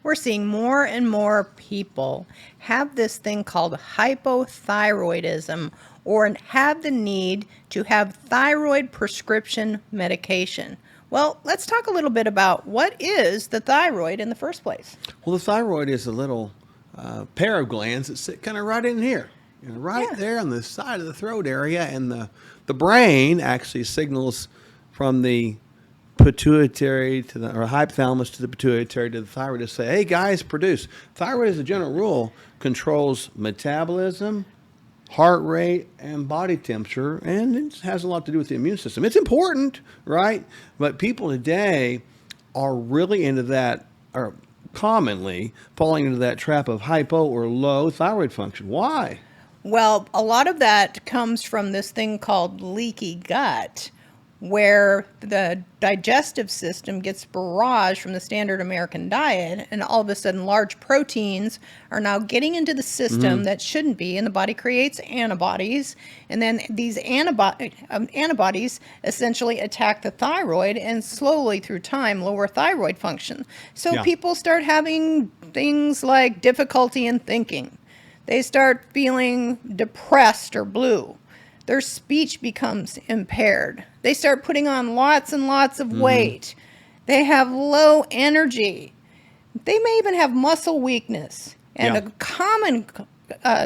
we're seeing more and more people have this thing called hypothyroidism or have the need to have thyroid prescription medication. Well, let's talk a little bit about what is the thyroid in the first place. Well, the thyroid is a little pair of glands that sit kind of right in here, right Yeah. there on the side of the throat area, and the brain actually signals from the pituitary to the or hypothalamus to the pituitary to the thyroid to say, "Hey guys, produce." Thyroid, as a general rule, controls metabolism, heart rate, and body temperature, and it has a lot to do with the immune system. It's important, right? But people today are really into that, or commonly falling into that trap of hypo or low thyroid function. Why? Well, a lot of that comes from this thing called leaky gut, where the digestive system gets barraged from the standard American diet, and all of a sudden large proteins are now getting into the system that shouldn't be, and the body creates antibodies, and then these antibodies essentially attack the thyroid and slowly through time lower thyroid function. So Yeah. people start having things like difficulty in thinking. They start feeling depressed or blue. Their speech becomes impaired. They start putting on lots and lots of weight. They have low energy. They may even have muscle weakness. And Yeah. a common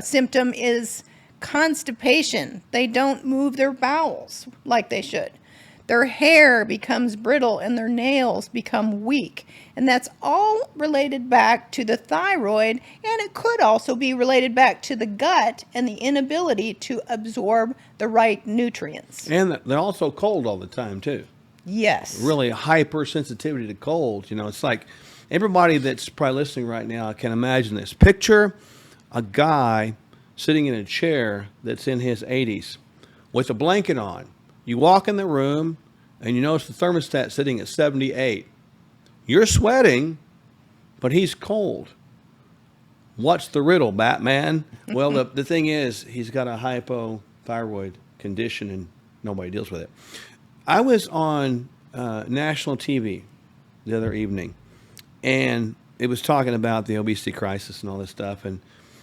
symptom is constipation. They don't move their bowels like they should. Their hair becomes brittle and their nails become weak. And that's all related back to the thyroid, and it could also be related back to the gut and the inability to absorb the right nutrients. And they're also cold all the time too. Yes. Really hypersensitivity to cold. It's like everybody that's probably listening right now can imagine this. Picture a guy sitting in a chair that's in his 80s with a blanket on. You walk in the room and you notice the thermostat sitting at 78. You're sweating, but he's cold. What's the riddle, Batman? Well, the thing is, he's got a hypothyroid condition and nobody deals with it. I was on national TV the other evening, and it was talking about the obesity crisis and all this stuff. And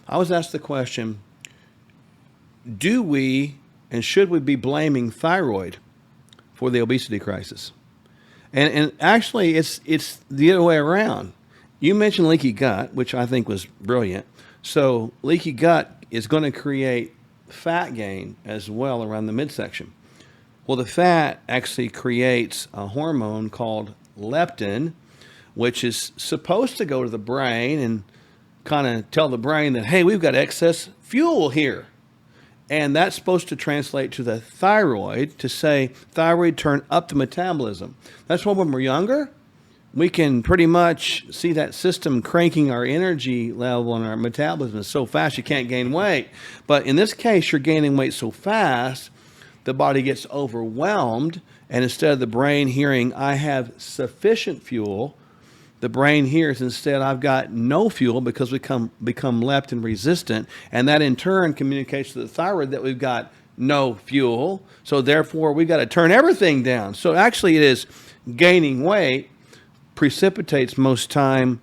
I was asked the question, do we and should we be blaming thyroid for the obesity crisis? And actually, it's the other way around. You mentioned leaky gut, which I think was brilliant. So leaky gut is going to create fat gain as well around the midsection. Well, the fat actually creates a hormone called leptin, which is supposed to go to the brain and kind of tell the brain that, hey, we've got excess fuel here. And that's supposed to translate to the thyroid to say, thyroid, turn up the metabolism. That's why when we're younger, we can pretty much see that system cranking our energy level and our metabolism so fast you can't gain weight. But in this case, you're gaining weight so fast, the body gets overwhelmed. And instead of the brain hearing, I have sufficient fuel, the brain hears instead, I've got no fuel because we become leptin resistant. And that in turn communicates to the thyroid that we've got no fuel. So therefore, we've got to turn everything down. So actually it is gaining weight precipitates most time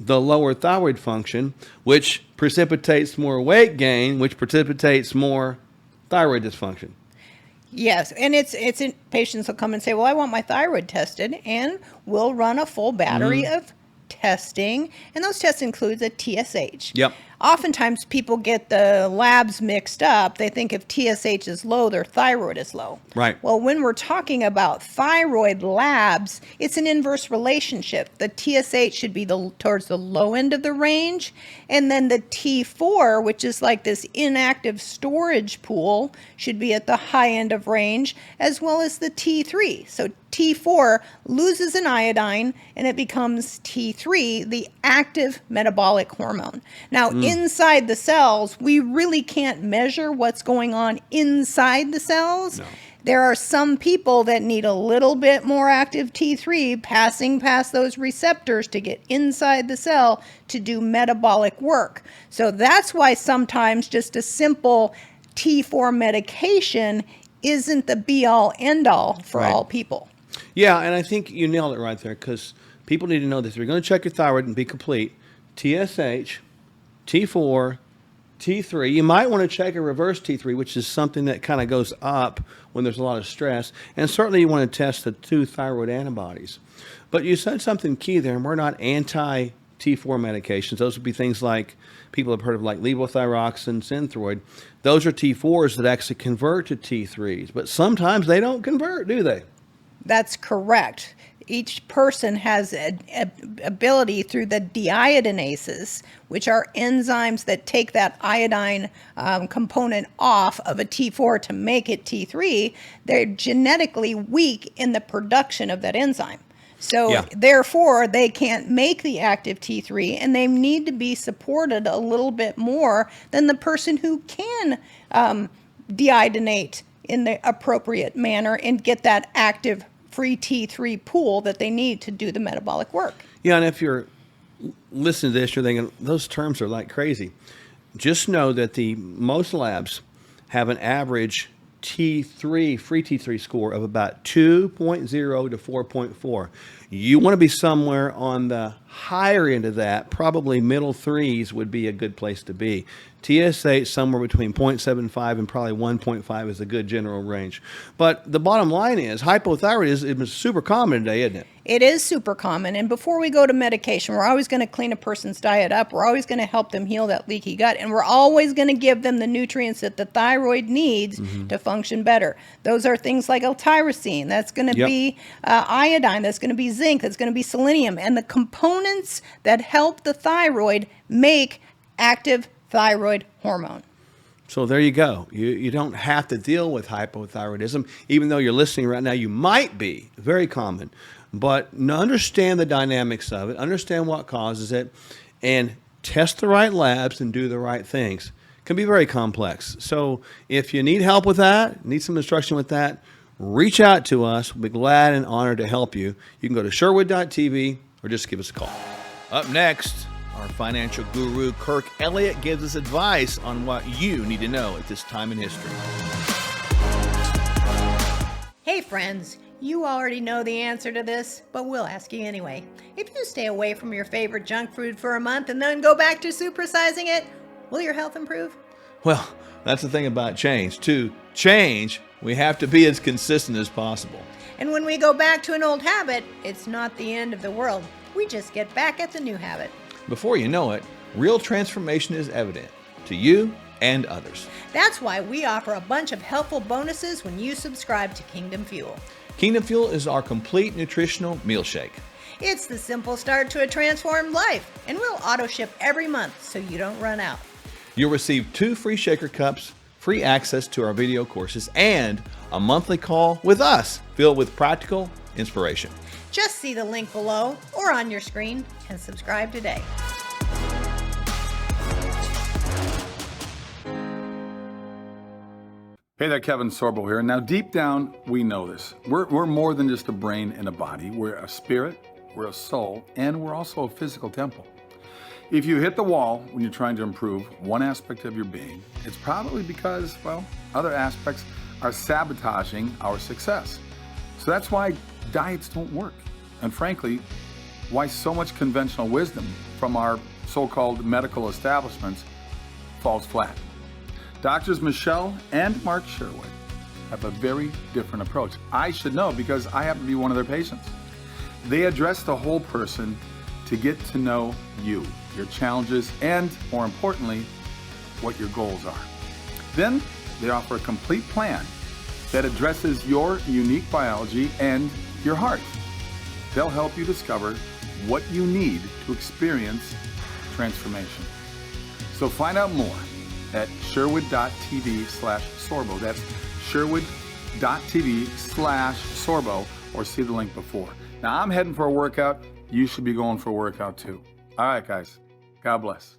the lower thyroid function, which precipitates more weight gain, which precipitates more thyroid dysfunction. Yes, and it's in, patients will come and say, "Well, I want my thyroid tested," and we'll run a full battery of testing, and those tests include the TSH. Yep. Oftentimes, people get the labs mixed up. They think if TSH is low, their thyroid is low. Right. Well, when we're talking about thyroid labs, it's an inverse relationship. The TSH should be towards the low end of the range, and then the T4, which is like this inactive storage pool, should be at the high end of range, as well as the T3. So T4 loses an iodine and it becomes T3, the active metabolic hormone. Now, inside the cells, we really can't measure what's going on inside the cells. No. There are some people that need a little bit more active T3 passing past those receptors to get inside the cell to do metabolic work. So that's why sometimes just a simple T4 medication isn't the be-all, end-all for Right. all people. Yeah, and I think you nailed it right there because people need to know this. If you're going to check your thyroid and be complete, TSH, T4, T3. You might want to check a reverse T3, which is something that kind of goes up when there's a lot of stress. And certainly you want to test the 2 thyroid antibodies. But you said something key there, and we're not anti-T4 medications. Those would be things like people have heard of like levothyroxine, Synthroid. Those are T4s that actually convert to T3s. But sometimes they don't convert, do they? That's correct. Each person has an ability through the deiodinases, which are enzymes that take that iodine component off of a T4 to make it T3. They're genetically weak in the production of that enzyme. So therefore, they can't make the active T3, and they need to be supported a little bit more than the person who can deiodinate in the appropriate manner and get that active free T3 pool that they need to do the metabolic work. Yeah, and if you're listening to this, you're thinking, those terms are like crazy. Just know that most labs have an average T3, free T3 score of about 2.0 to 4.4. You want to be somewhere on the higher end of that. Probably middle 3s would be a good place to be. TSH somewhere between 0.75 and probably 1.5 is a good general range. But the bottom line is hypothyroidism is super common today, isn't it? It is super common. And before we go to medication, we're always going to clean a person's diet up. We're always going to help them heal that leaky gut. And we're always going to give them the nutrients that the thyroid needs to function better. Those are things like L-tyrosine. That's going to be iodine. That's going to be zinc. That's going to be selenium. And the components that help the thyroid make active thyroid hormone. So there you go. You don't have to deal with hypothyroidism. Even though you're listening right now, you might be. Very common. But understand the dynamics of it, understand what causes it, and test the right labs and do the right things. It can be very complex. So if you need help with that, need some instruction with that, reach out to us. We'll be glad and honored to help you. You can go to Sherwood.tv or just give us a call. Up next, our financial guru, Kirk Elliott, gives us advice on what you need to know at this time in history. Hey friends, you already know the answer to this, but we'll ask you anyway. If you stay away from your favorite junk food for a month and then go back to supersizing it, will your health improve? Well, that's the thing about change. To change, we have to be as consistent as possible. And when we go back to an old habit, it's not the end of the world. We just get back at the new habit. Before you know it, real transformation is evident to you and others. That's why we offer a bunch of helpful bonuses when you subscribe to Kingdom Fuel. Kingdom Fuel is our complete nutritional meal shake. It's the simple start to a transformed life, and we'll auto ship every month so you don't run out. You'll receive 2 free shaker cups, free access to our video courses, and a monthly call with us filled with practical inspiration. Just see the link below or on your screen and subscribe today. Hey there, Kevin Sorbo here. Now, deep down, we know this. We're more than just a brain and a body. We're a spirit, we're a soul, and we're also a physical temple. If you hit the wall when you're trying to improve one aspect of your being, it's probably because, well, other aspects are sabotaging our success. So that's why diets don't work. And frankly, why so much conventional wisdom from our so-called medical establishments falls flat. Doctors Michelle and Mark Sherwood have a very different approach. I should know because I happen to be one of their patients. They address the whole person to get to know you, your challenges, and more importantly, what your goals are. Then they offer a complete plan that addresses your unique biology and your heart. They'll help you discover what you need to experience transformation. So find out more at sherwood.tv/sorbo. That's sherwood.tv/sorbo, or see the link before. Now I'm heading for a workout. You should be going for a workout too. All right, guys. God bless.